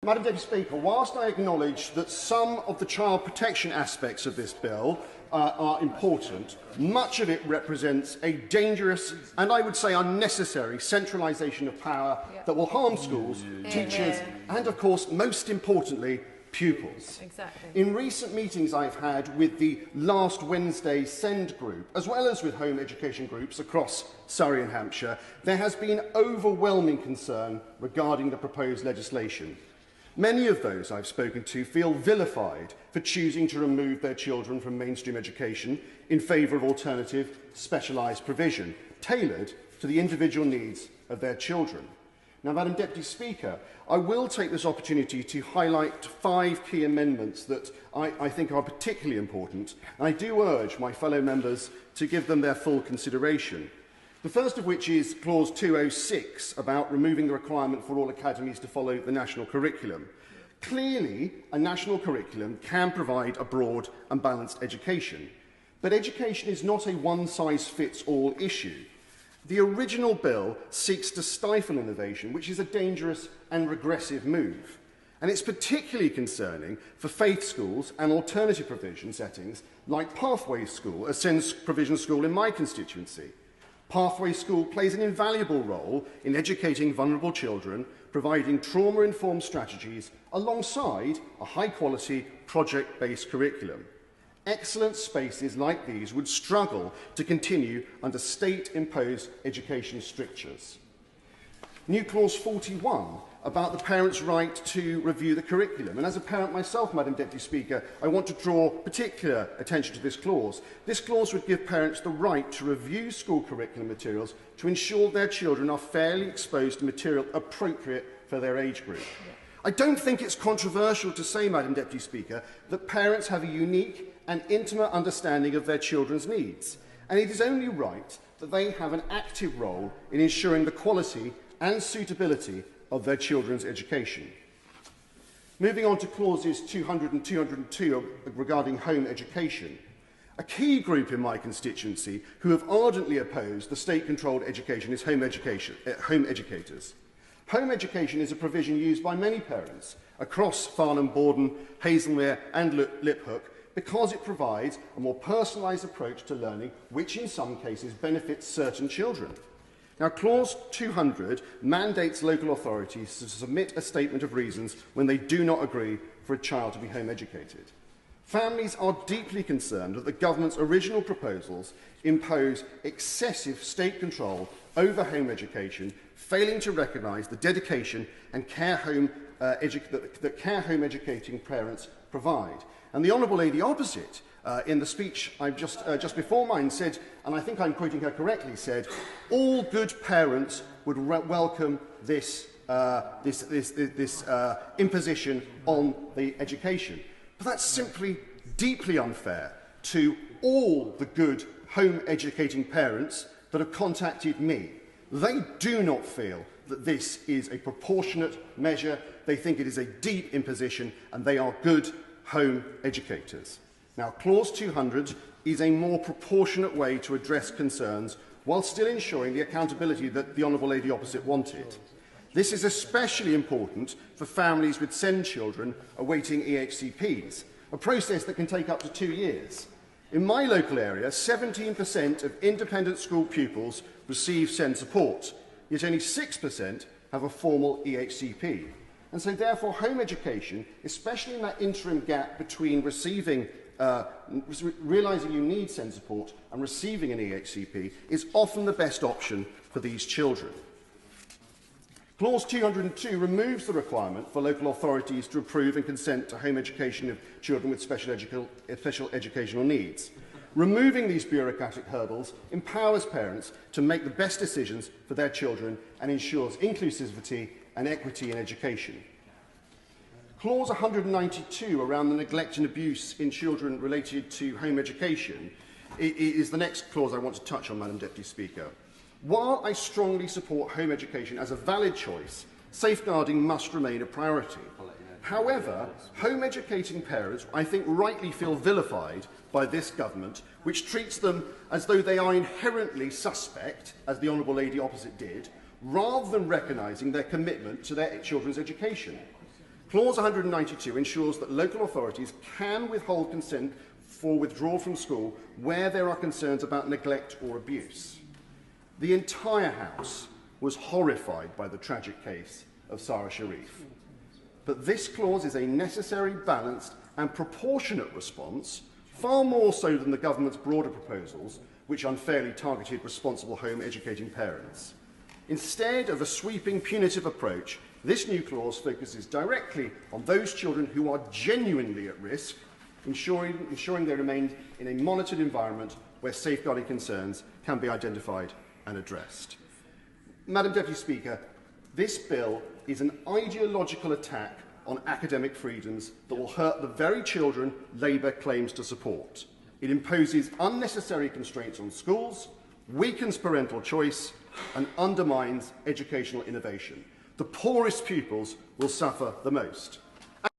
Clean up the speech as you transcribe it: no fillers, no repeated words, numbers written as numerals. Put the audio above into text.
Madam Deputy Speaker, whilst I acknowledge that some of the child protection aspects of this bill are important, much of it represents a dangerous and, I would say, unnecessary centralisation of power that will harm schools, teachers and, of course, most importantly, pupils. Exactly. In recent meetings I've had with the Last Wednesday SEND group, as well as with home education groups across Surrey and Hampshire, there has been overwhelming concern regarding the proposed legislation. Many of those I've spoken to feel vilified for choosing to remove their children from mainstream education in favour of alternative, specialised provision, tailored to the individual needs of their children. Now, Madam Deputy Speaker, I will take this opportunity to highlight 5 key amendments that I think are particularly important, and I do urge my fellow members to give them their full consideration. The first of which is Clause 206, about removing the requirement for all academies to follow the national curriculum. Clearly, a national curriculum can provide a broad and balanced education, but education is not a one-size-fits-all issue. The original bill seeks to stifle innovation, which is a dangerous and regressive move. And it's particularly concerning for faith schools and alternative provision settings like Pathway School, a SENS provision school in my constituency. Pathway School plays an invaluable role in educating vulnerable children, providing trauma-informed strategies alongside a high-quality, project-based curriculum. Excellent spaces like these would struggle to continue under state-imposed education strictures. New Clause 41, about the parent's right to review the curriculum. And as a parent myself, Madam Deputy Speaker, I want to draw particular attention to this clause. This clause would give parents the right to review school curriculum materials to ensure their children are fairly exposed to material appropriate for their age group. I don't think it's controversial to say, Madam Deputy Speaker, that parents have a unique and intimate understanding of their children's needs, and it is only right that they have an active role in ensuring the quality and suitability of their children's education. Moving on to clauses 200 and 202 regarding home education. A key group in my constituency who have ardently opposed the state-controlled education is home educators. Home education is a provision used by many parents across Farnham, Borden, Hazelmere and Liphook because it provides a more personalised approach to learning, which in some cases benefits certain children. Now, Clause 200 mandates local authorities to submit a statement of reasons when they do not agree for a child to be home educated. Families are deeply concerned that the government's original proposals impose excessive state control over home education, failing to recognise the dedication and that care home educating parents provide. And the Honourable Lady opposite, in the speech I've just before mine, said, and I think I'm quoting her correctly, said, all good parents would welcome this imposition on the education. But that's simply deeply unfair to all the good home educating parents that have contacted me. They do not feel that this is a proportionate measure. They think it is a deep imposition, and they are good home educators. Now, Clause 200 is a more proportionate way to address concerns while still ensuring the accountability that the Honourable Lady opposite wanted. This is especially important for families with SEND children awaiting EHCPs, a process that can take up to 2 years. In my local area, 17% of independent school pupils receive SEND support, yet only 6% have a formal EHCP. And so therefore home education, especially in that interim gap between realising you need SEND support and receiving an EHCP, is often the best option for these children. Clause 202 removes the requirement for local authorities to approve and consent to home education of children with special educational needs. Removing these bureaucratic hurdles empowers parents to make the best decisions for their children and ensures inclusivity and equity in education. Clause 192 around the neglect and abuse in children related to home education is the next clause I want to touch on, Madam Deputy Speaker. While I strongly support home education as a valid choice, safeguarding must remain a priority. However, home educating parents, I think, rightly feel vilified by this government, which treats them as though they are inherently suspect, as the Honourable Lady opposite did, rather than recognising their commitment to their children's education. Clause 192 ensures that local authorities can withhold consent for withdrawal from school where there are concerns about neglect or abuse. The entire House was horrified by the tragic case of Sarah Sharif. But this clause is a necessary, balanced and proportionate response, far more so than the government's broader proposals, which unfairly targeted responsible home educating parents. Instead of a sweeping punitive approach, this new clause focuses directly on those children who are genuinely at risk, ensuring they remain in a monitored environment where safeguarding concerns can be identified and addressed. Madam Deputy Speaker, this bill is an ideological attack on academic freedoms that will hurt the very children Labour claims to support. It imposes unnecessary constraints on schools, weakens parental choice, and undermines educational innovation. The poorest pupils will suffer the most.